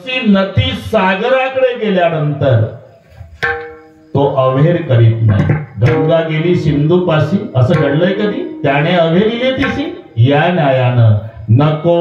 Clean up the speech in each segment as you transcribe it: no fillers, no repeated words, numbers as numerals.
नदी सागराकडे गेल्यानंतर तो अवेर करीत नाही. गंगा गेली सिंधू पाशी असं घडलंय कधी? त्याने अवेरीले तिशी. या न्यायानं नको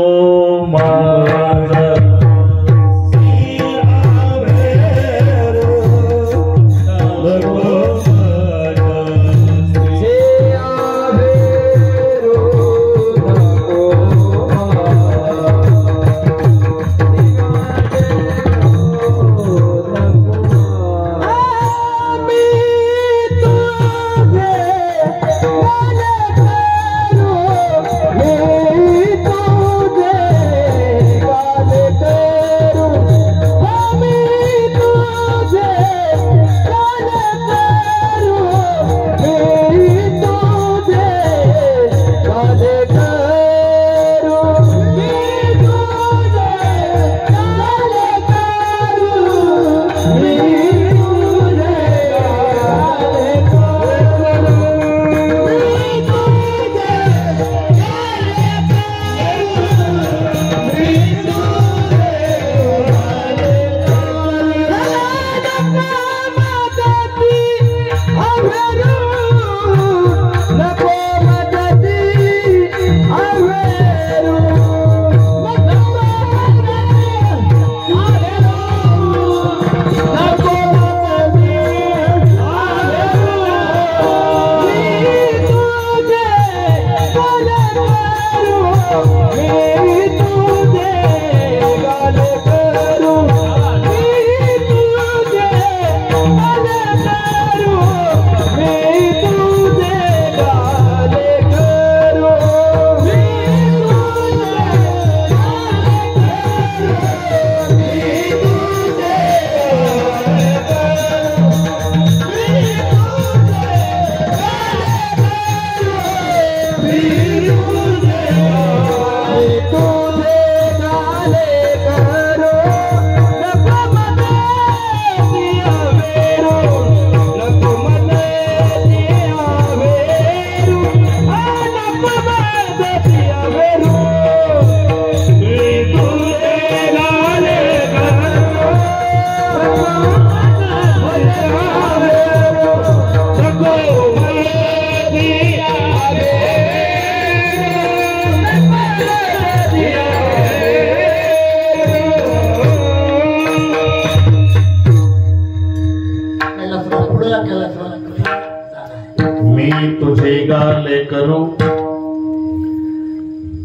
करू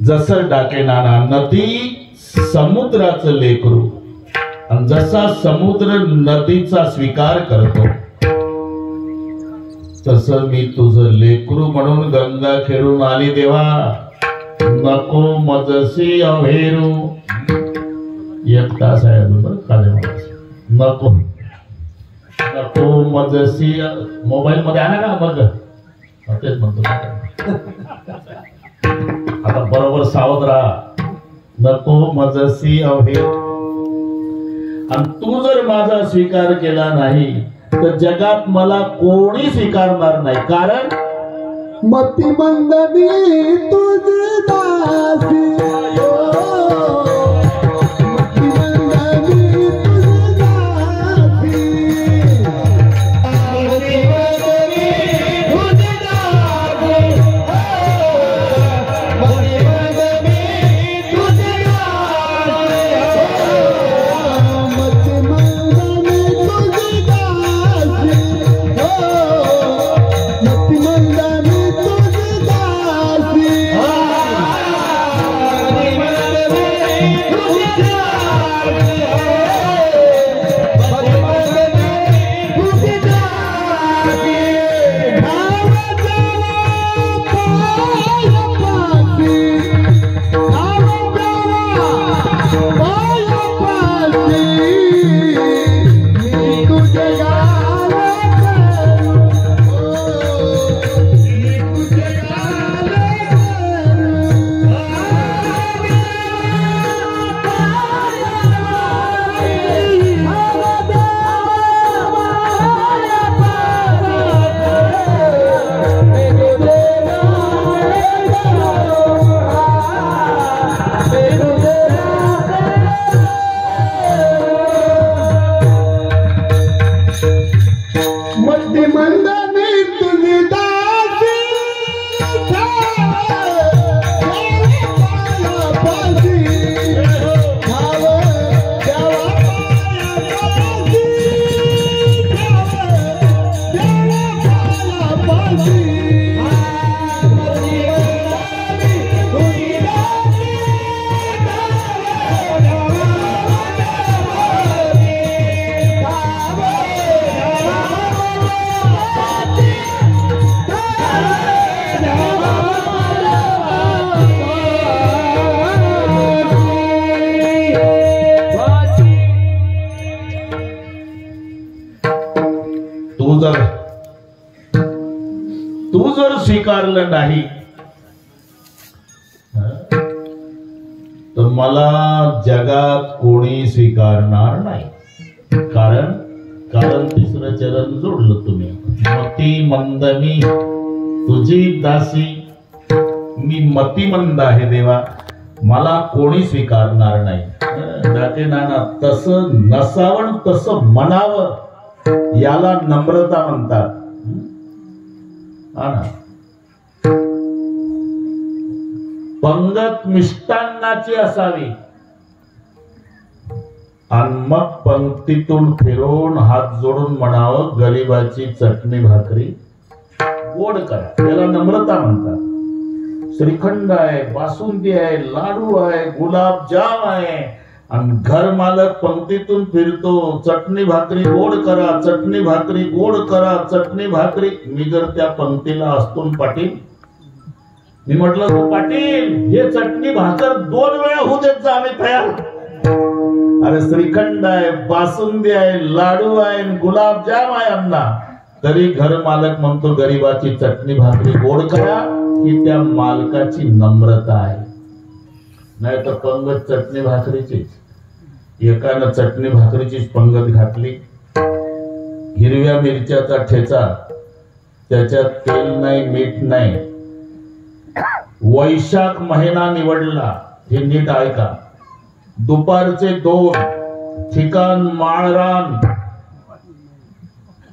जसं डाके नाना नदी समुद्राचं लेकरू आणि जसा समुद्र नदीचा स्वीकार करतो तसं मी तुझं लेकरू म्हणून गंगा खेळून आली देवा. नको मजसी अभेरू. एक तास आहे अजून काले नको नको मजसी. मोबाईल मध्ये आला का बघ तेच म्हणतो. आता बरोबर सावध राहा. नको मजसी अभेर. आणि तू जर माझा स्वीकार केला नाही तर जगात मला कोणी स्वीकारणार नाही. कारण मती मंगनी तुझी दासी. तू जर स्वीकारलं नाही तर मला जगात कोणी स्वीकारणार नाही. कारण तिसरं चरण जोडलं तुम्ही. मती मंद मी तुझी दासी, मी मतिमंद आहे देवा, मला कोणी स्वीकारणार नाही. दाते नाना तसं नसावं तसं म्हणावं याला नम्रता म्हणतात. हा ना. पंगत मिष्टान्नाची असावी आणि मग पंक्तीतून फिरवून हात जोडून म्हणावं गरिबाची चटणी भाकरी गोड करा, त्याला नम्रता म्हणतात. श्रीखंड आहे, बासुंदी आहे, लाडू आहे, गुलाबजाम आहे आणि घर मालक पंक्तीतून फिरतो चटणी भाकरी गोड करा, चटणी भाकरी गोड करा, चटणी भाकरी. मी जर त्या पंक्तीला असतो पाटील, मी म्हटलं तू पाटील हे चटणी भाकर 2 वेळा होऊ देत जा, आम्ही तयार. अरे श्रीखंड आहे, बासुंदी आहे, लाडू आहे, गुलाबजाम आहे अण्णा, तरी घर मालक म्हणतो गरिबाची चटणी भाकरी गोड करा. ही त्या मालकाची नम्रता आहे. नाही तर पंगत चटणी भाकरीचीच. एकानं चटणी भाकरीचीच पंगत घातली, हिरव्या मिरच्याचा ठेचा, त्याच्यात तेल नाही मीठ नाही. वैशाख महिना निवडला, हे नीट ऐका. दुपारचे 2, ठिकाण माळरान,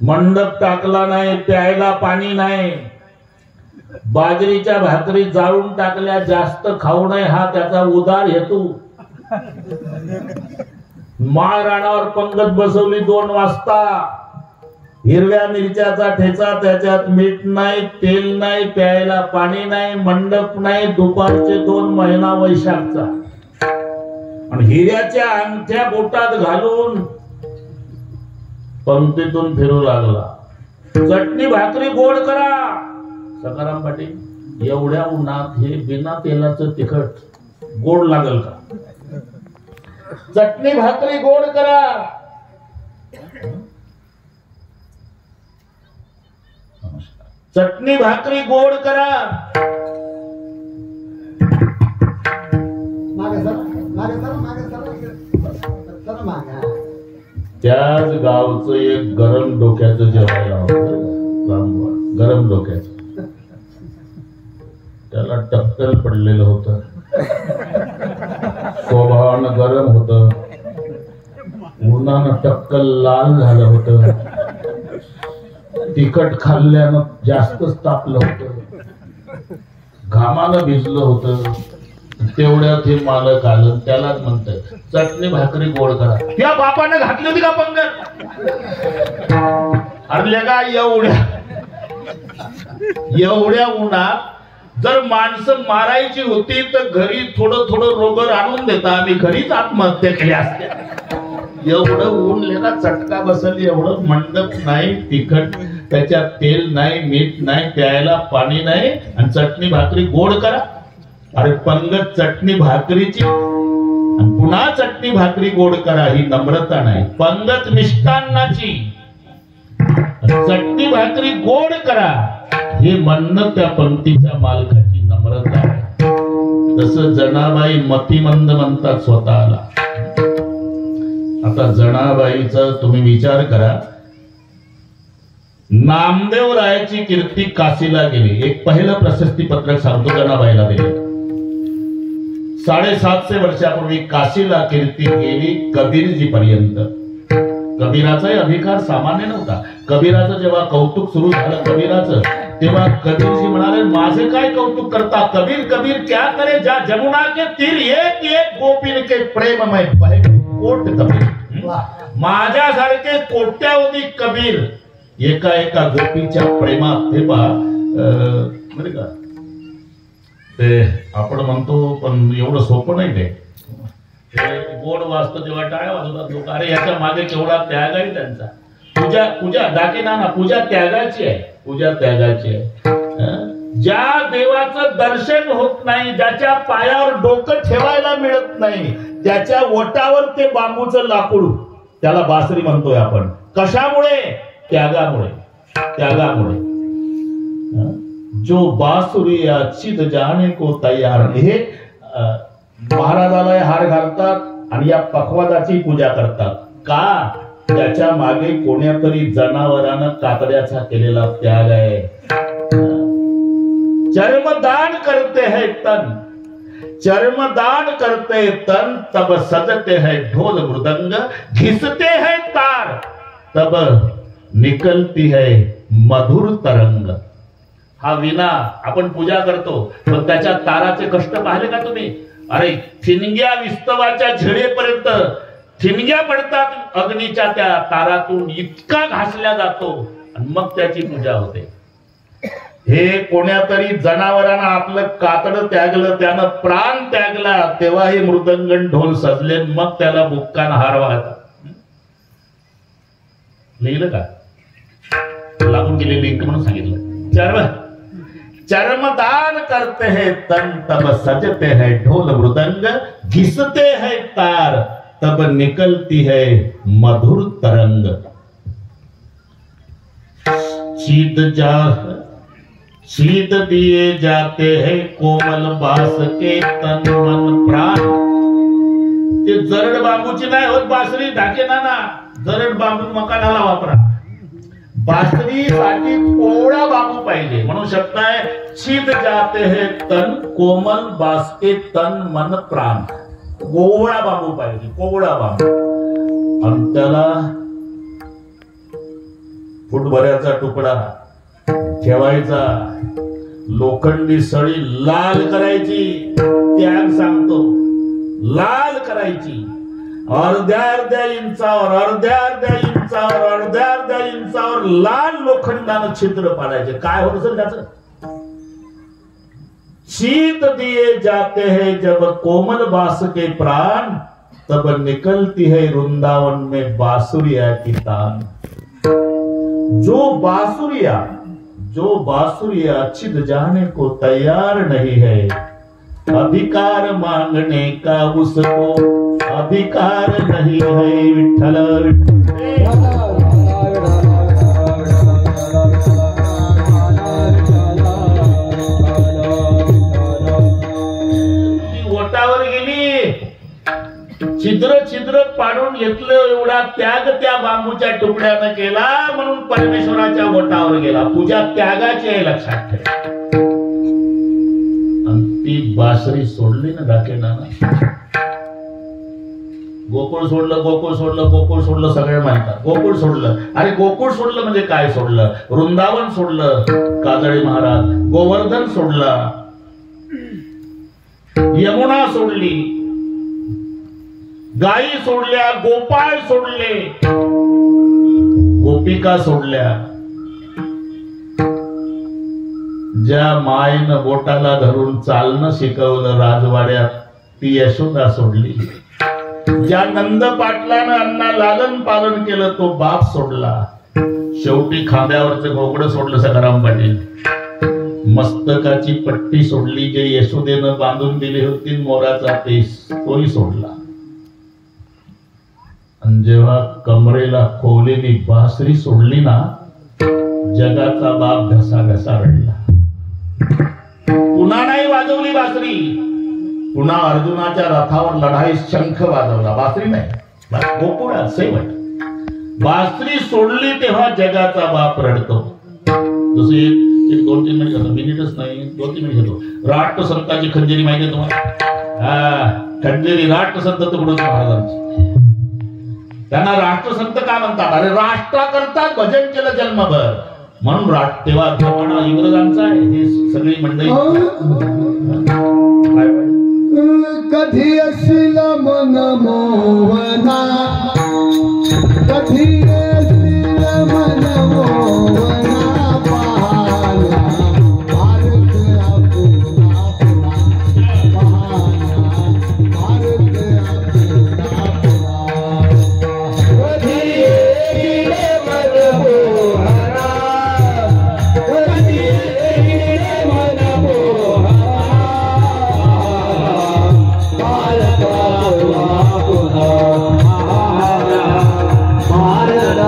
मंडप टाकला नाही, प्यायला पाणी नाही, बाजरीच्या भाकरी जाळून टाकल्या, जास्त खाऊ नये हा त्याचा उदार हेतू. माळरानावर पंगत बसवली 2 वाजता, हिरव्या मिरच्याचा ठेचा, त्याच्यात मीठ नाही, तेल नाही, प्यायला पाणी नाही, मंडप नाही, दुपारचे 2 महिना वैशाखचा. आणि हिऱ्याच्या अंगठ्या बोटात घालून पंक्तीतून फिरू लागला. चटणी भाकरी गोड करा. सकाराम पाटील एवढ्या उन्हात हे बिना तेलाचं तिखट गोड लागल का? चटणी भाकरी गोड करा. चटणी भाकरी गोड करा. त्याच गावचं एक गरम डोक्याचं जेवायला होतं, गरम डोक्याचं. त्याला टक्कल पडलेलं होतं, स्वभावानं गरम होतं, उन्हानं टक्कल लाल झालं होतं, तिखट खाल्ल्यानं जास्तच तापलं होतं, घामानं भिजलं होतं. तेवढ्यात हे मालक आलं, त्यालाच म्हणतात चटणी भाकरी गोड करा. त्या बापानं घातली होती का पंगत? अरे का एवढ्या उन्हात जर माणसं मारायची होती तर घरी थोडं थोडं रोगर आणून देता, आम्ही घरीच आत्महत्या केल्या असत्या. एवढं ऊन लेला चटका बसली, एवढं मंडप नाही, तिखट त्याच्यात तेल नाही, मीठ नाही, प्यायला पाणी नाही, आणि चटणी भाकरी गोड करा. अरे पंगत चटणी भाकरीची आणि पुन्हा चटणी भाकरी गोड करा, ही नम्रता नाही. पंगत मिष्टान्नाची, चटणी भाकरी गोड करा, हे म्हणणं त्या पंक्तीच्या मालकाची नम्रता आहे. तसं जनाबाई मतिमंद म्हणतात स्वतःला. आता जनाबाईचा तुम्ही विचार करा. नामदेव रायाची कीर्ती काशीला गेली. एक पहिलं प्रशस्ती पत्रक सांगतो जनाबाईला दिले. 750 वर्षापूर्वी काशीला कीर्ती गेली कबीरजी पर्यंत. कबीराचाही अधिकार सामान्य नव्हता. कबीराचं जेव्हा कौतुक सुरू झालं कबीराचं, तेव्हा कबीरजी म्हणाले माझे काय कौतुक करता कबीर, कबीर क्या करे जा जमुना के तीर एक एक गोपीन के प्रेम में बहे कोट कबीर. माझ्यासारखे कोट्यावधी कबीर एका एका गोपीच्या प्रेमात. हे पहा बरे का, ते आपण म्हणतो पण एवढं सोपं नाही. ते गोड वाजतं तेव्हा टाळ्या वाजवतात लोक. अरे याच्या मागे केवढा त्याग आहे त्यांचा. पूजा दाखिना पूजा त्यागाची आहे, पूजा त्यागाची आहे. ज्या देवाचं दर्शन होत नाही, ज्याच्या पायावर डोकं ठेवायला मिळत नाही, त्याच्या ओटावर ते बांबूचं लाकूड, त्याला बासरी म्हणतोय आपण. कशामुळे? त्यागामुळे. त्यागामुळे जो बासुरी चिद जाणे को तयार, हे महाराजाला हार घालतात आणि या पखवादाची पूजा करतात का? त्याच्या मागे कोण्यातरी जनावरानं कातड्याचा केलेला त्याग आहे. चर्मदान करते है तन, चर्मदान करते तन, तब सजते है ढोल मृदंग, घिसते है तार, तब निकलती है मधुर तरंग. हा विना आपण पूजा करतो, पण त्याच्या ताराचे कष्ट पाहिले का तुम्ही? अरे ठिणग्या विस्तवाच्या झिळेपर्यंत ठिणग्या पडतात अग्नीच्या त्या तारातून, इतका घासल्या जातो आणि मग त्याची पूजा होते. हे कोण्यातरी जनावरांना आपलं कातडं त्यागलं, त्यानं प्राण त्यागला, तेव्हा हे मृदंगण ढोल सजले, मग त्याला बुक्कान हार वाहतात. लिहिलं का? लागून गेले लिंक म्हणून सांगितलं. चर्मदान करते हैं तन, तब सजते हैं ढोल मृदंग, घिसते हैं तार, तब निकलती है मधुर तरंग. शीत दिए जाते हैं कोमल बास के तन मन प्राण. ते जरड बांबूची नाही होत बासरी, ढाके ना, जरड बांबू मकानाला वापरा. बासरीसाठी कोवळा बांबू पाहिजे. म्हणू शकताय शीत जाते हैं तन कोमल बास के तन मन प्राण. कोवळा बांबू पाहिजे, कोवळा बांबू. आणि त्याला फुटभऱ्याचा तुकडा ठेवायचा, लोखंडी सळी लाल करायची, त्याग सांगतो, लाल करायची. अर्ध्या इंचावर अर्ध्या इंचावर लाल लोखंडानं छिद्र पाडायचे. काय होत असेल त्याचं? शीत दिए जाते हैं जब कोमल बास के प्राण, तब निकलती है वृंदावन में बांसुरिया की तान. जो बांसुरिया चिद जाने को तैयार नहीं है, अधिकार मांगने का उसको अधिकार नहीं है. विठ्ठल ओटावर गेली, छिद्र पाडून घेतलं, एवढा त्याग त्या बांबूच्या तुकड्यानं केला, म्हणून परमेश्वराच्या ओटावर गेला. पूजा त्यागाची आहे, लक्षात ठेवा. आणि ती बासरी सोडली ना डाके नाना. गोकुळ सोडलं सगळे म्हणतात. गोकुळ सोडलं, अरे गोकुळ सोडलं म्हणजे काय सोडलं? वृंदावन सोडलं काजळी महाराज, गोवर्धन सोडला, यमुना सोडली, गायी सोडल्या, गोपाळ सोडले, गोपिका सोडल्या. ज्या मायनं बोटाला धरून चालणं शिकवलं राजवाड्यात, ती यशोदा सोडली. ज्या नंद पाटलानं अण्णा लालन पालन केलं, तो बाप सोडला. शेवटी खांद्यावरचं घोगडं सोडलं सखाराम पाटील. मस्तकाची पट्टी सोडली, जे यशोदेनं बांधून दिली होती मोराचा पेस, तोही सोडला. आणि जेव्हा कमरेला खोवलेली बासरी सोडली ना, जगाचा बाप घसा घसा रडला. पुन्हा नाही वाजवली बासरी, पुन्हा अर्जुनाच्या रथावर लढाई शंख वाजवला, बासरी नाही. गोकुळात शेवट बासरी सोडली तेव्हा जगाचा बाप रडतो. जसं एक 2-3 मिनिट घेतो, मिनिटच नाही 2-3 मिनिट घेतो. राष्ट्र संतांची खंजेरी माहिती आहे तुम्हाला? खंजेरी राष्ट्रसंत तुकडोजी महाराजांची. त्यांना राष्ट्रसंत का म्हणतात? अरे राष्ट्राकरता भजन केलं जन्मभर, म्हणून तेव्हा जमाना इंग्रजांचा आहे. हे सगळी मंडळी कधी अशील मन मोहना, कधी अशील मन मोहना, पाहना भारत आपला पाहना भारत आपला. कधी अशील मन मोहना, कधी अशील मन मोहना, भारत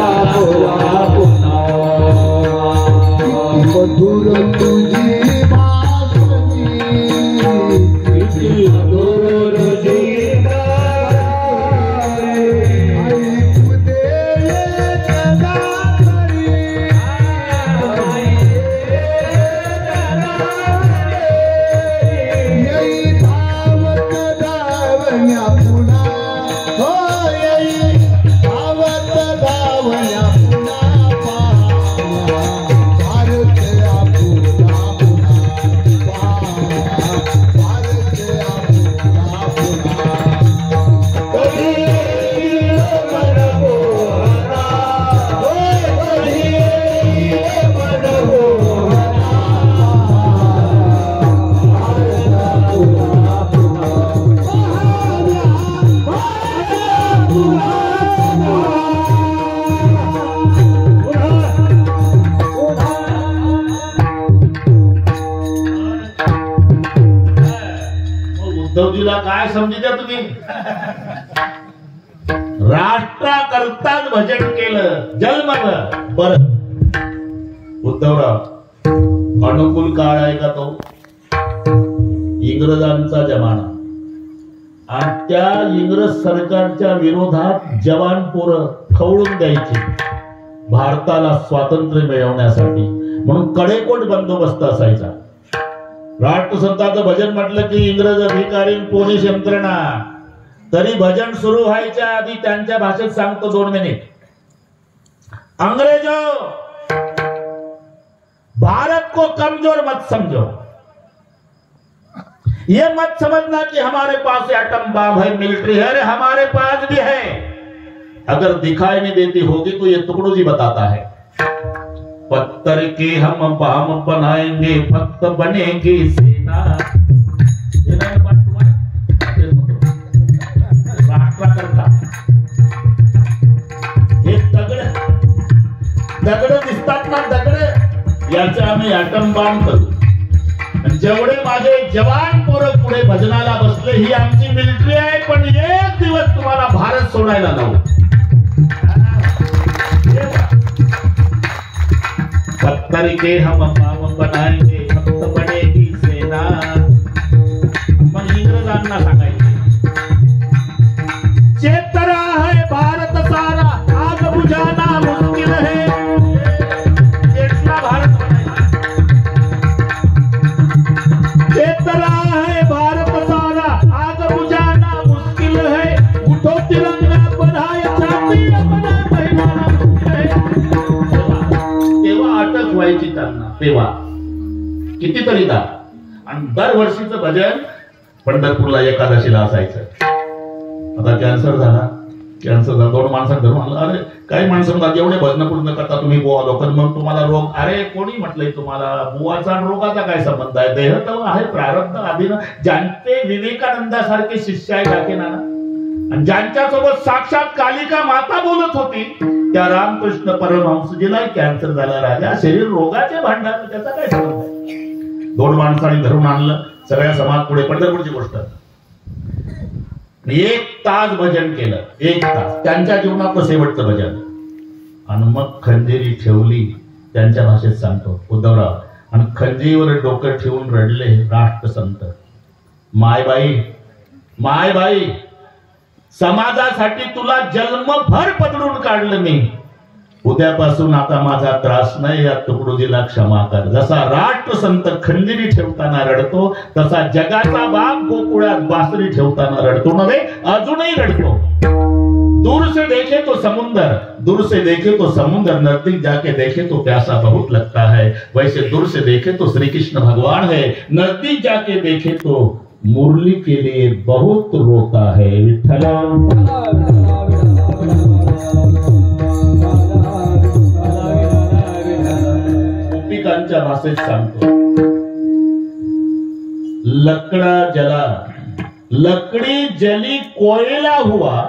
समजी द्या तुम्ही. राष्ट्राकरताच भजन केलं जन्मभर. बर उद्धवराव, अनुकूल काळ आहे का तो? इंग्रजांचा जमाना. आणि त्या इंग्रज सरकारच्या विरोधात जवान पोरं खवळून द्यायची भारताला स्वातंत्र्य मिळवण्यासाठी. म्हणून कडेकोट बंदोबस्त असायचा. राष्ट्रसंताचं भजन म्हटलं की इंग्रज अधिकारी, पोलीस यंत्रणा. तरी भजन सुरू व्हायच्या आधी त्यांच्या भाषेत सांगतो 2 मिनिट. अंग्रेजो, भारत को कमजोर मत समझो. ये मत समझना कि हमारे पास एटम बम है, मिलिट्री है. अरे हमारे पास भी है. अगर दिखाई नहीं देती होगी तो ये टुकड़ों जी बताता है. पत्थर के हम बम बनाएंगे, फक्त बनेगी सेना. राष्ट्राकरता हे दगड दिसतात ना, दगड याचे आम्ही ॲटम बॉम्ब करू. जेवढे माझे जवान पोरं पुढे भजनाला बसले, ही आमची मिलिटरी आहे. पण एक दिवस तुम्हाला भारत सोडायला नको. पत्थर के हम बम बनाएंगे, फक्त बनेगी सेना. मग इंग्रजांना सांगायचे चेतरा है भारत सारा, आग बुझाना मुश्किल है. भारत चेतरा है भारत सारा, आग बुझाना मुश्किल है. उठो तिरंगा बढ़ाए छाती अपना महिलाना मुश्किल है. तेव्हा अटक व्हायची त्यांना. तेव्हा कितीतरी दा. आणि दरवर्षीचं भजन पंढरपूरला एकादशीला असायचं. आता कॅन्सर झाला. 2 माणसांना धरून आणलं. अरे काही माणसं म्हणतात एवढे भजन पूर्ण करता तुम्ही बुवा लोक, मग तुम्हाला रोग. अरे कोणी म्हटलंय तुम्हाला? बुवाचा रोगाचा काय संबंध आहे? देह तर आहे, प्रारब्ध अधीन. ज्यांचे विवेकानंदासारखे शिष्य आहे टाके नाना, आणि ज्यांच्यासोबत साक्षात कालिका माता बोलत होती, त्या रामकृष्ण परमहंसजीला कॅन्सर झाला. राजा शरीर रोगाचे भांडार, त्याचा काय संबंध आहे? 2 माणसांनी धरून आणलं. सगळ्या समाज पुढे. पंढरपूरची गोष्ट. 1 तास भजन केलं. 1 तास त्यांच्या जीवनातलं शेवटचं भजन. आणि मग खंजेरी ठेवली. त्यांच्या भाषेत सांगतो उद्धवराव. आणि खंजीवर डोकं ठेवून रडले राष्ट्रसंत. मायबाई, मायबाई, समाजासाठी तुला जन्मभर पदरून काढलं मी. उद्यापासून आता माझा त्रास नाही. या तुकडोजीला क्षमा कर. जसा राष्ट्रसंत खंजिरी ठेवताना रडतो, तसा जगाचा बाप गोकुळात बासरी ठेवताना रडतो नव्हे, अजूनही रडतो. दूर से देखे तो समुंदर, दूर से देखे तो समुंदर, नजदीक जाके देखे तो प्यासा बहुत लगता है. वैसे दूर से देखे तो श्री कृष्ण भगवान है, नजदीक जाके देखे तो मुरली के लिए बहुत रोता है. विठ्ठल गोपिकांच्या भाषेत सांगतो. लकड़ा जला, लकड़ी जली कोयला हुआ,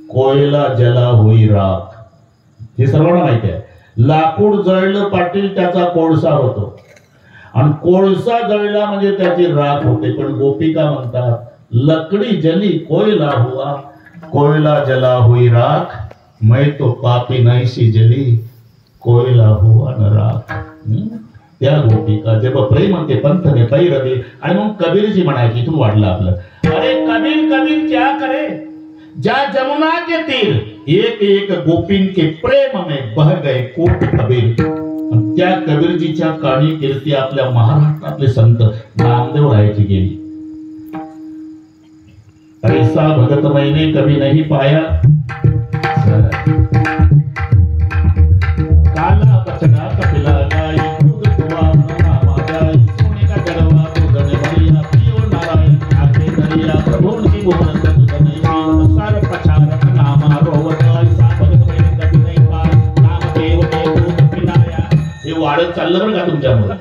कोयला जला हुई राख. हे सर्वांना माहिती आहे. लाकूड जळलं पाटील, त्याचा कोळसा होतो. आणि कोळसा जळला म्हणजे त्याची राख होते. पण गोपिका म्हणतात लकड़ी जली कोयला हुआ, कोयला जला हुई राख. मैं तो पापी नहीं सी जली, कोयला हुआ न राख. त्या गोपिका जेव्हा प्रेम म्हणते पंथ ने पैर दे. आणि मग कबीरजी म्हणायची. इथून वाढलं आपलं. अरे कबीर कबीर क्या करे, जा जमुना के तीर, एक एक गोपीन के प्रेम में बह गए कोट कबीर. त्या कबीरजीच्या काणी कीर्ती आपल्या महाराष्ट्रातले संत नामदेव रायाची गेली. ऐसा भगत मैंने कभी नहीं पाया, काला बछड़ा कपिला गाय, दूध कुआ नामा गाय, सोने का गरवा दूधने भरिया, पियो नारायण आके दरिया, प्रभु की मोहन दूधने पियो, सार पछारत नामा रोवत. ऐसा भगत मैंने कभी नहीं पाया, नामदेव ने दूध पिलाया. हे वाढत चाललं बरं का तुमच्यामुळे.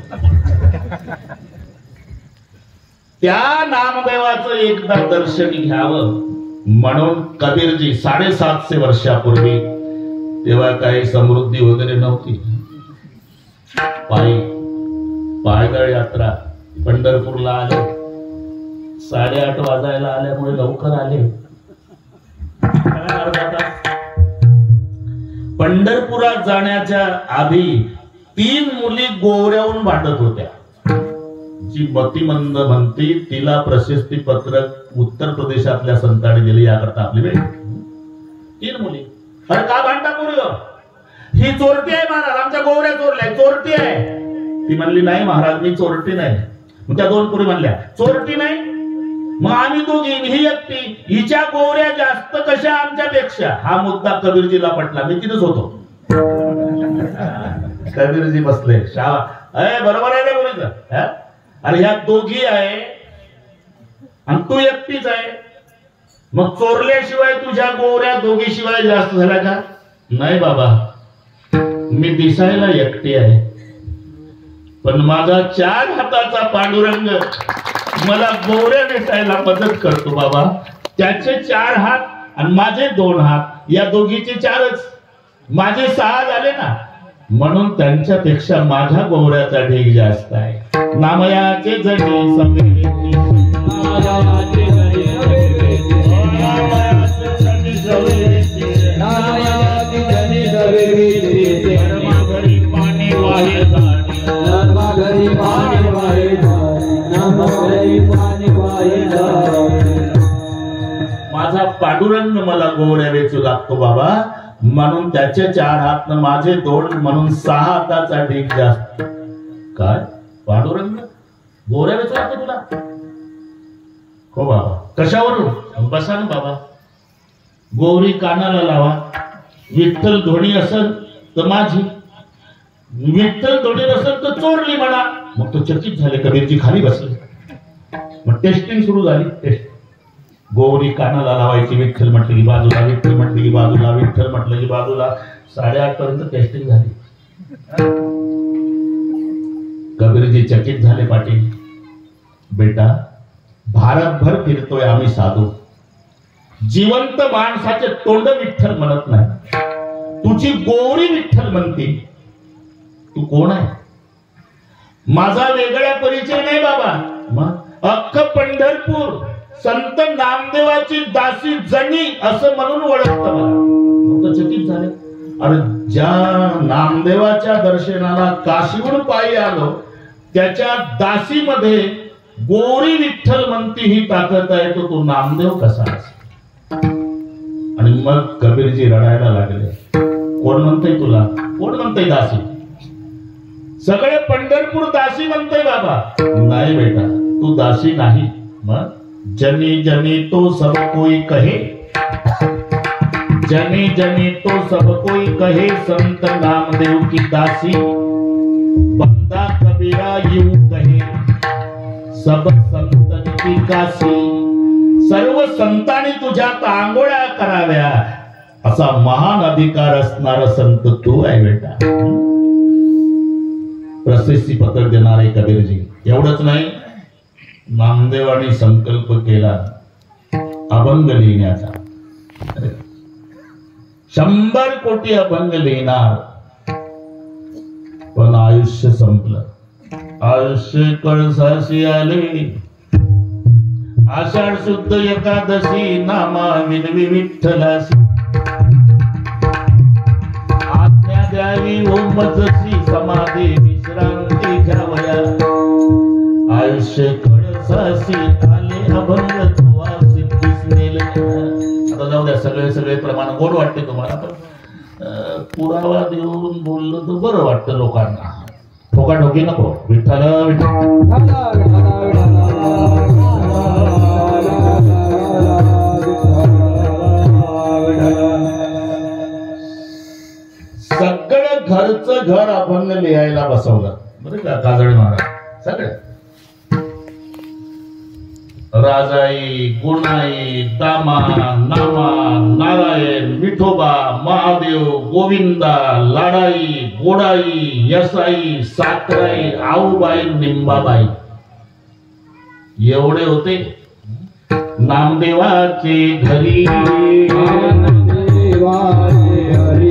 त्या नामदेवाचं एकदा दर्शन घ्यावं म्हणून कबीरजी 750 वर्षापूर्वी, तेव्हा काही समृद्धी वगैरे नव्हती, पायदळ यात्रा पंढरपूरला आले. 8:30 वाजायला आल्यामुळे लवकर आले. काय अर्धा तास. पंढरपुरात जाण्याच्या आधी 3 मुली गोवऱ्याहून भांडत होत्या. जी मतिमंद म्हणती तिला प्रशस्ती पत्रक उत्तर प्रदेशातल्या संतांनी दिले याकरता आपली वेळ. 3 मुली. अरे का भांडता पोरी? ही चोरटी आहे महाराज, आमच्या गोवऱ्या चोरल्या, चोरटी आहे. ती म्हणली नाही महाराज मी चोरटी नाही. मग त्या 2 पोरी म्हणल्या चोरटी नाही, मग आम्ही दोघी, ही एकटी, हिच्या गोवऱ्या जास्त कशा आमच्यापेक्षा. हा मुद्दा कबीरजीला पटला. मी तिथेच होतो. कबीरजी बसले शाळा. बरोबर आहे ना बोलायचं. अरे ह्या दोघी आहे आणि तू एकटीच आहे, मग चोरल्याशिवाय तुझ्या गोवऱ्या दोघी शिवाय जास्त झाल्या का? नाही बाबा, मी दिसायला एकटी आहे, पण माझा 4 हाताचा पांडुरंग मला गोवऱ्या दिसायला मदत करतो बाबा. त्याचे 4 हात आणि माझे 2 हात, या दोघीचे 4च, माझे 6 झाले ना. म्हणून त्यांच्यापेक्षा माझ्या गोवऱ्याचा ढीग जास्त आहे. नामयाचे जणी सवेरे पाणी वाहे माझा पांडुरंग मला गोवऱ्या वेचू लागतो बाबा. म्हणून त्याचे 4 हात माझे 2, म्हणून 6 हाताचा ढीग जास्त. काय पांडुरंग गोवऱ्या वेचू लागतो तुला? हो बाबा. कशावरून? बसा ना बाबा. गोवरी कानाला लावा. विठ्ठल धोणी असेल तर माझी, विठ्ठल धोणी नसेल तर चोरली म्हणा. मग तो चकित झाले. कबीरजी खाली बसले. मग टेस्टिंग सुरू झाली. टेस्ट. गोवरी कानाला लावायची. विठ्ठल म्हटलं की बाजूला, विठ्ठल म्हटलं की बाजूला, विठ्ठल म्हटलं की बाजूला. 8:30 पर्यंत टेस्टिंग झाली. कबीरजी चकित झाले. पाटील बेटा, भारतभर फिरतोय आम्ही साधू, जिवंत माणसाचे तोंड विठ्ठल म्हणत नाही. तुझी गोवरी विठ्ठल म्हणते. तू कोण आहे? माझा वेगळा परिचय नाही बाबा. मग अख्ख पंढरपूर संत नामदेवाची दासी जणी असं म्हणून ओळखतं मला. चकित झाले. अरे ज्या नामदेवाच्या दर्शनाला काशीहून पायी आलो त्याच्या दासीमध्ये गोवरी विठ्ठल म्हणती ही ताकद आहे, तो तू नामदेव कसा असेल? आणि मग कबीरजी रडायला लागले. कोण म्हणतंय तुला? कोण म्हणतंय दासी? सगळे पंढरपूर दासी म्हणतंय बाबा. नाही बेटा, तू दासी नाही. मग जनी जनी तो सब कोई कहे, जनी जनी तो सब कोई कहे, संत नामदेव की दासी, बंदा कबीरा यूं कहे, सब संतन की काशी. सर्व संतांनी तुझ्यात आंघोळ्या कराव्या असा महान अधिकार असणारा संत तू आहे बेटा. प्रशस्ती पत्र देणारे कबीरजी. एवढंच नाही, नामदेवाने संकल्प केला अभंग लिहिण्याचा. 100 कोटी अभंग लिहिणार, पण आयुष्य संपलं. आयुष्य कळसाशी आले. आषाढ शुद्ध एकादशी नामा विनवी विठ्ठलासी. आज्ञा द्यावी ओम जशी समाधी विश्रांती घ्यावया. आयुष्य कळसाशी आले अभंग तुवा सिद्धीस नेले. आता जाऊ द्या, सगळे प्रमाण गोड वाटते तुम्हाला, पण पुरावा देऊन बोललं तर बरं वाटतं लोकांना. ठोकाठोकी नको. विठ्ठल सगळं घरचं घर अभंग लिहायला बसवलं बरं का काजळे महाराज. सगळं राजाई, गुणाई, दामा, नामा, नारायण, विठोबा, महादेव, गोविंदा, लाडाई, गोडाई, यसाई, साखराई, आऊबाई, निंबाबाई एवढे होते. नामदेवाचे घरी नामदेवाचे घरी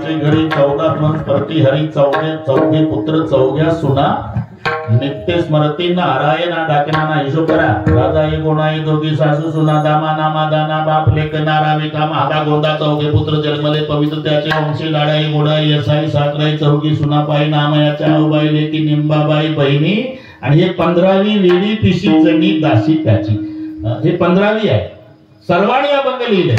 देवाचे घरी 14 मत प्रति हरी चौघे पुत्र 14 सुना नित्य स्मरती नारायणा डाकनाना हिशोब करा राजा एक गोणाई दोघी सासू सुना दामा नामा दाना बाप लेक नारा विका महागा गोंदा 14 पुत्र जन्मले पवित्र त्याचे वंशी लाडाई गोडाई यसाई साकराई 14 सुना पाई नामयाच्या उबाई लेकी निंबाबाई बहिणी आणि हे 15वी वेळी पिशी जणी दासी त्याची हे 15वी आहे सर्वाणी अभंग लिहिले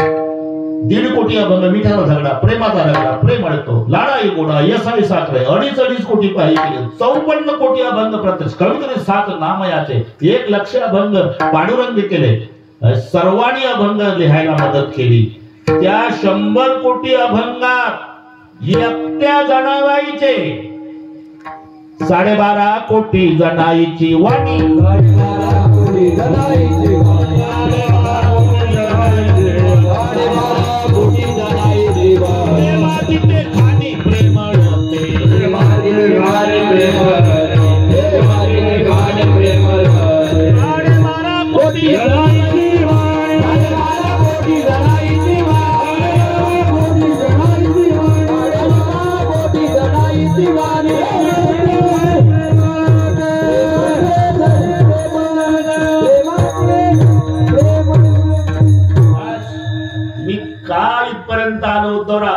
1.5 कोटी अभंग मिठाला झगडा प्रेमाचा रगडा प्रेम अडतो लाडाई गोडा यसाई साखरे 2.5 कोटी पाही केले 54 कोटी अभंग प्रत्यक्ष कवितेने 7 नामयाचे 1 लक्ष अभंग पांडुरंग केले सर्वाणी अभंग लिहायला मदत केली त्या 100 कोटी अभंगात एकट्या जनाबाईचे 12.5 कोटी जनाईची वाणी 12.5 कोटी जनाईची वाणी 12.5 कोटी जनाईची वाणी प्रेमातीते खाणी प्रेमळते प्रेमातीते खाणी प्रेमळते प्रेमातीते खाणी प्रेमळते 12.5 कोटी जनाईची वाणी 12.5 कोटी जनाईची वाणी 12.5 कोटी जनाईची वाणी मी काल इथपर्यंत आलो होतो ना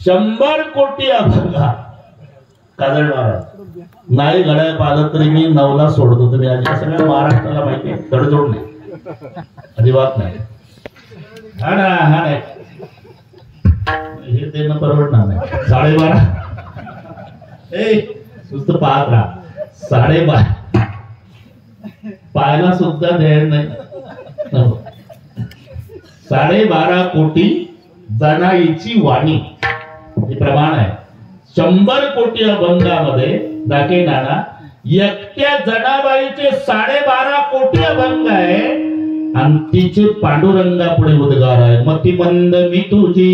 100 कोटी अभंगा काजळ महाराज नाही घड्याळ पाहिलं तरी मी 9ला सोडतो तुम्ही आज सगळ्या महाराष्ट्राला माहिती आहे तडजोड नाही अजिबात नाही हा नाही हे देणं परवडणार नाही 12.5 ए नुसतं पाहत राहा 12.5 पाहायला सुद्धा ध्येय नाही 12.5 कोटी जनाईची वाणी हे प्रमाण आहे 100 कोटी अभंगामध्ये दाखे नाना एकट्या जनाबाईचे 12.5 कोटी अभंग आहे आणि तिचे पांडुरंगा पुढे उद्गार आहे मती मंद मी तुझी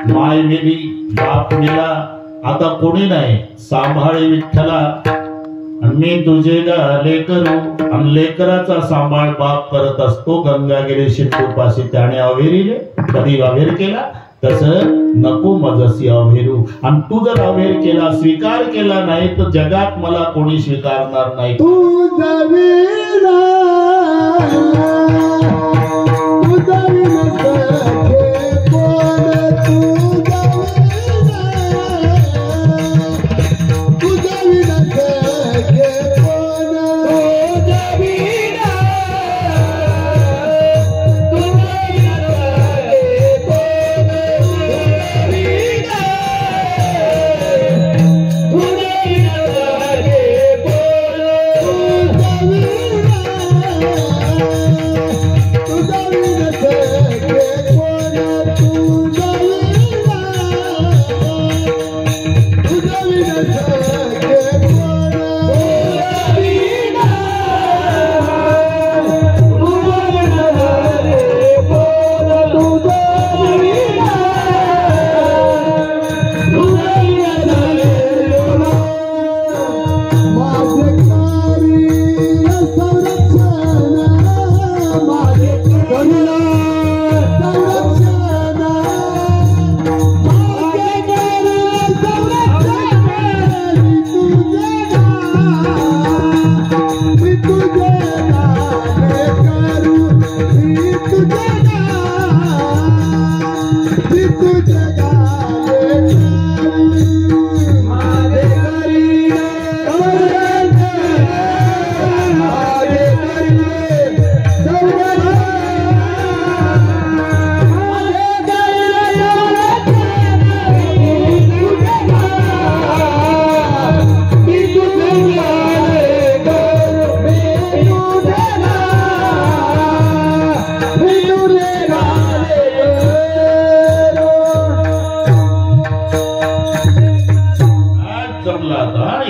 माय मेली बाप मेला आता कोणी नाही सांभाळे विठ्ठला मी तुझे लेकरू आणि लेकराचा सांभाळ बाप करत असतो गंगागिरी शिंतूपाशी त्याने अवेरीले कधी अवेर केला तसं नको मजसी अवेरू आणि तू जर अवेर केला स्वीकार केला नाही तर जगात मला कोणी स्वीकारणार नाही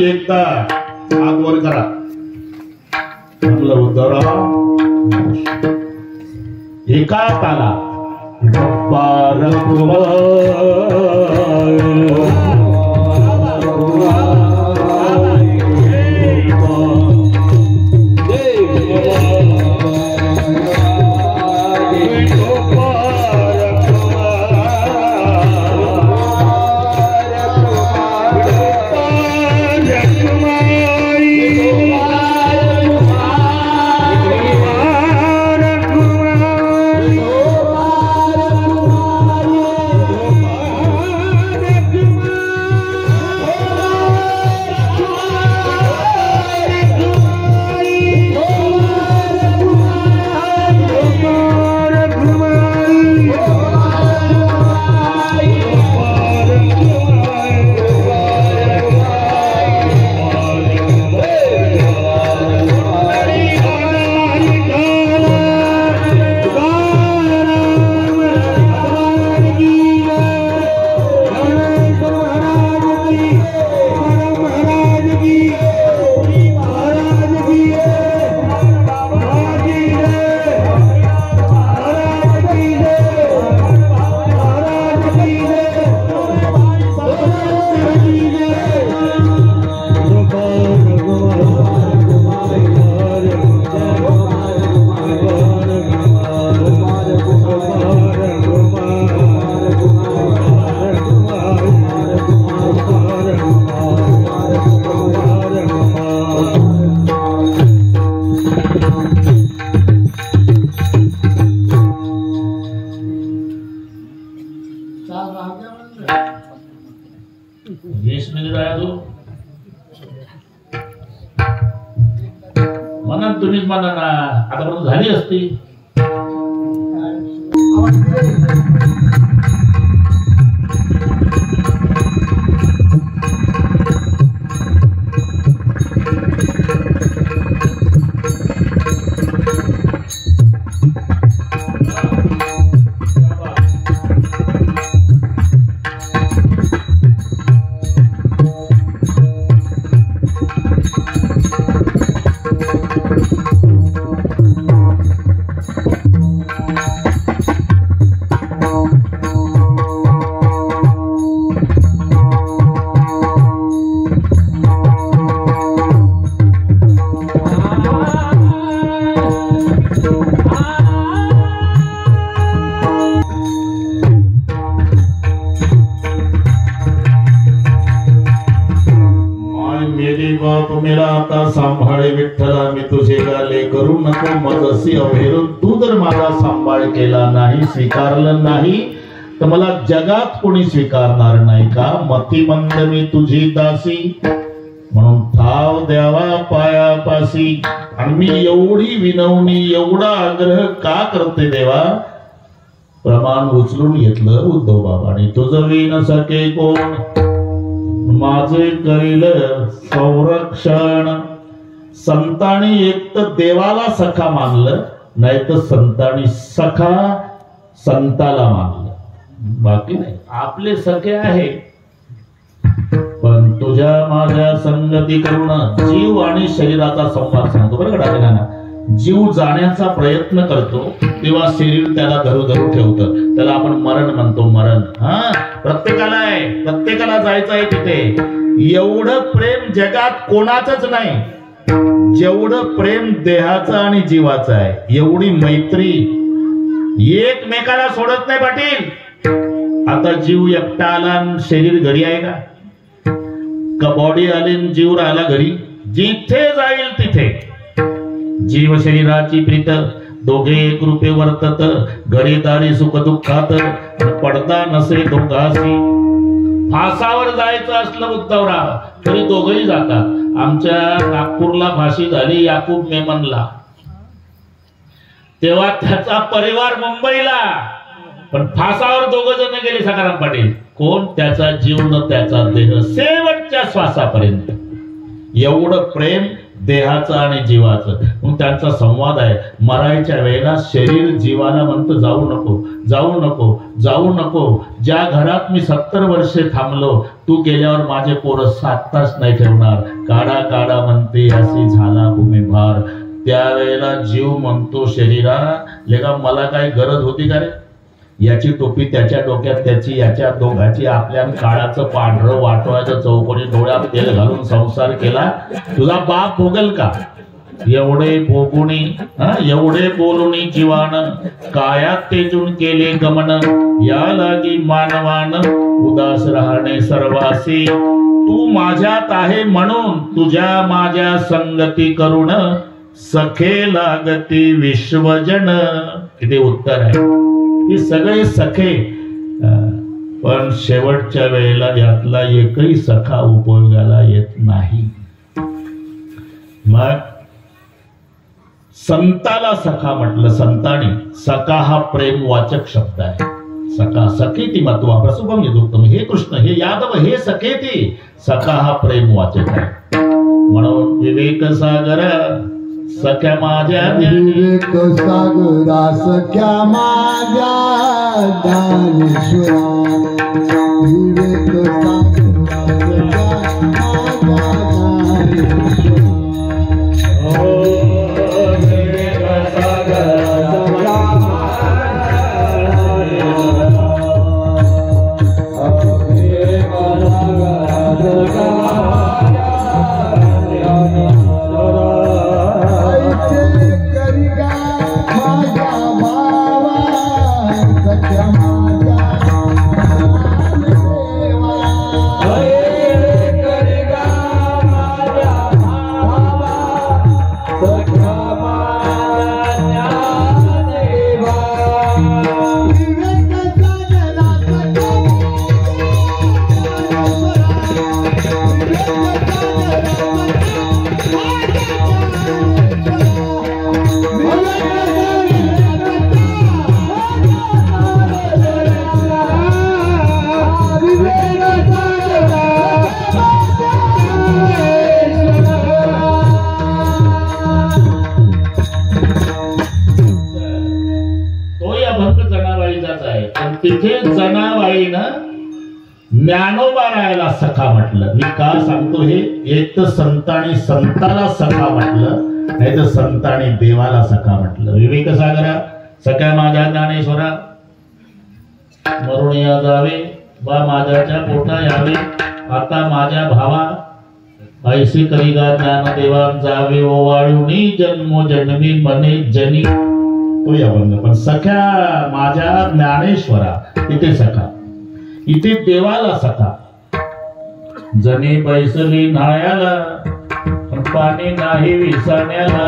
एकदा हात वर करा. आपलं उद्धवराव एका ताला म्हणा तुम्हीच म्हणा ना आतापर्यंत झाली असती. मेरा आता सांभाळे विठ्ठला मी तुझे गाले करू नको मजसी अभेरून. तू जर माझा सांभाळ केला नाही स्वीकारलं नाही तर मला जगात कोणी स्वीकारणार नाही का. मतिमंद मी तुझी दासी म्हणून ठाव द्यावा पायापासी. आणि मी एवढी विनवणी एवढा आग्रह का करते देवा. प्रमाण उचलून घेतलं उद्धव बाबांनी. तुझं विन सके कोण माझे करील संरक्षण. संतांनी एक तर देवाला सखा मानलं नाही तर संतांनी सखा संताला मानलं. बाकी नाही आपले सखे आहे. पण तुझ्या माझ्या संगती करून जीव आणि शरीराचा संवाद सांगतो बरं का नाना. जीव जाण्याचा प्रयत्न करतो तेव्हा शरीर त्याला धरू धरू ठेवतं. त्याला आपण मरण म्हणतो. मरण हा प्रत्येकाला आहे. प्रत्येकाला जायचं आहे तिथे. एवढं प्रेम जगात कोणाचंच नाही जेवढं प्रेम देहाचं आणि जीवाचं आहे. एवढी मैत्री एकमेकाला सोडत नाही पाटील. आता जीव एकटा आला शरीर घरी आहे का बॉडी आली जीव राहिला घरी. जिथे जाईल तिथे जीव शरीराची प्रीत दोघे एक रूपे वर्तत. घरीदारी सुख दुःखात पडदा नसे दोघासी. फासावर जायचं असलं उद्धवराव तरी दोघही जातात. आमच्या नागपूरला फाशी झाली याकूब मेमनला तेव्हा त्याचा परिवार मुंबईला. पण फासावर दोघ जण गेले सखाराम पाटील. कोण त्याचा जीव न त्याचा देह शेवटच्या श्वासापर्यंत. एवढं प्रेम देहाचं आणि जीवाचं. मग त्यांचा संवाद आहे. मरायच्या वेळेला शरीर जीवाला म्हणतं जाऊ नको, जाऊ नको, जाऊ नको. ज्या घरात मी 70 वर्षे थांबलो, तू गेल्यावर माझे पोरं 7 तास नाही ठेवणार. काढा काढा म्हणते असे झाला भूमिभार. त्यावेळेला जीव म्हणतो शरीरा, लेका मला काय गरज होती का रे? याची टोपी त्याच्या डोक्यात, त्याची याच्या दोघाची, आपल्या काळाचं पांढरं वाटवायचं, चौकोनी डोळ्यात तेल घालून संसार केला. तुझा बाप भोगल का? एवढे भोगुनी एवढे बोलुनी जीवान, कायात तेजून केले गमन. या लागी मानवान उदास राहणे सर्वासी. तू माझ्यात आहे म्हणून तुझ्या माझ्या संगती करून, सखे लागती विश्वजन. किती उत्तर आहे. हे सगळे सखे, पण शेवटच्या वेळेला यातला एकही सखा उपयोगाला येत नाही. मग संताला सखा म्हटलं. संतानी सखा हा प्रेमवाचक शब्द आहे. सखा सखेती मत्वा प्रसुभम यदुक्तम. हे कृष्ण, हे यादव, हे सखेती. सखा हा प्रेमवाचक आहे. म्हणून विवेक सागर सख्या माझ्या, विवेक सागरा सख्या माझ्या ज्ञानेश्वरा. विवेक सागरा सख्या माझ्या ज्ञानेश्वरा. तिथे जनाबाईनं ज्ञानोबा रायाला सखा म्हटलं. मी का सांगतो हे? एक तर संतांनी संताला सखा म्हटलं, नाही तर संतांनी देवाला सखा म्हटलं. विवेक सागरा सख्या माझ्या ज्ञानेश्वरा, मरून या जावे बा माझ्याच्या पोटा यावे. आता माझ्या भावा ऐसे करिगा ज्ञानदेवा, जावे ओवाळूनी जन्मोजन्मी मने जनी. तो अभंग. पण सख्या माझ्या ज्ञानेश्वरा, इथे सखा, इथे देवाला सखा. जणी बैसली न्हायाला, पण पाणी नाही विसाण्याला.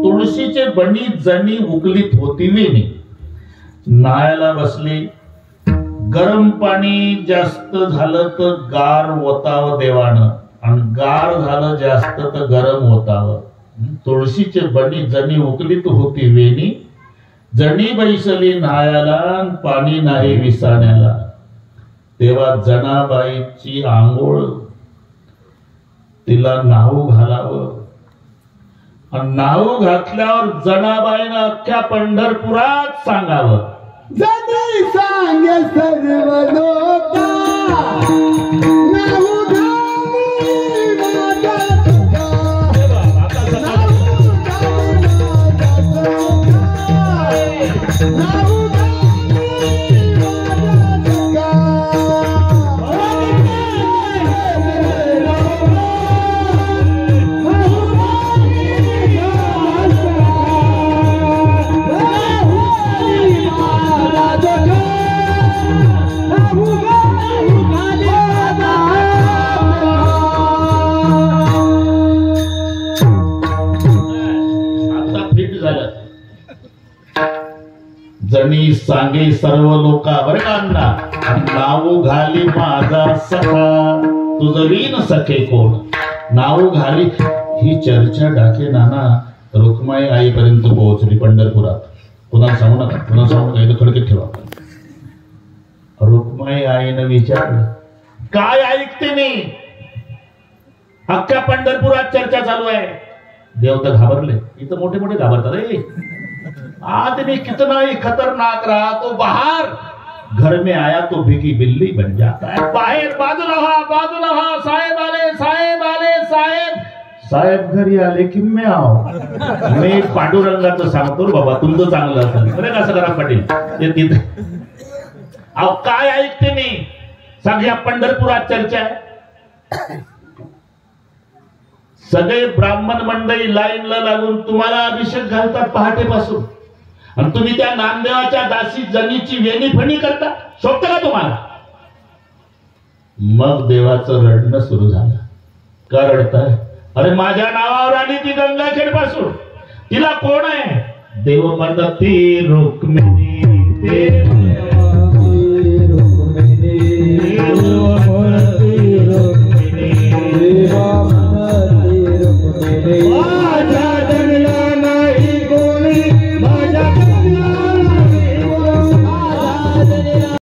तुळशीचे बनी जणी उकलीत होती वेणी. न्हायाला बसली, गरम पाणी जास्त झालं तर गार ओतावं देवानं, आणि गार झालं जास्त तर गरम ओतावं. तुळशीचे बनी जणी उकलीत होती वेणी. जणी बैसली न्हायाला, पाणी नाही विसाण्याला. तेव्हा जनाबाईची आंघोळ, तिला नाहू घालावं. आणि नाहू घातल्यावर जनाबाईनं अख्ख्या पंढरपुरात सांगावं, जनी सांगे सर्व लोका, नाहू घाली माझा सखा. नाहू घाली माझा सखा. नाहू घाली माझा सखा. जणी सांगे सर्व लोका, बरं का अण्णा, नाव घाली माझा सखा. तुझं वीन सखे कोण? नाव घाली. ही चर्चा डाके नाना रुक्माई आईपर्यंत पोहोचली पंढरपुरात. पुन्हा सांगू नका, पुन्हा सांगू नका, इथं खडकीत ठेवा. रुक्माई आईनं विचारलं, काय ऐकते मी? अख्ख्या पंढरपुरात चर्चा चालू आहे. देव तर घाबरले, इथं मोठे मोठे घाबरतात रे। आदमी कितना ही खतरनाक रहा तो बाहर, घर में आया तो बिकी बिल्ली बन जाता है। बाहेर बाजूला व्हा, साहेब आले, साहेब आले, साहेब घरी आले की मी आहो। मी पांडुरंगाचं सांगतो रे बाबा, तुमचं चांगलं असेल बरं का सगळं पाटील ते तिथे। अहो काय ऐकते मी, सगळ्या पंढरपुरात चर्चा आहे, सगळे ब्राह्मण मंडळी लाईनला लागून तुम्हाला अभिषेक घालतात पहाटेपासून, आणि तुम्ही त्या नामदेवाच्या दासी जनीची वेणी फणी करता, शोभत का तुम्हाला? मग देवाचं रडणं सुरू झालं। का रडताय? अरे माझ्या नावावर आली ती गंगाखेड पासून, तिला कोण आहे? देव म्हणतात ती रुक्मिणी,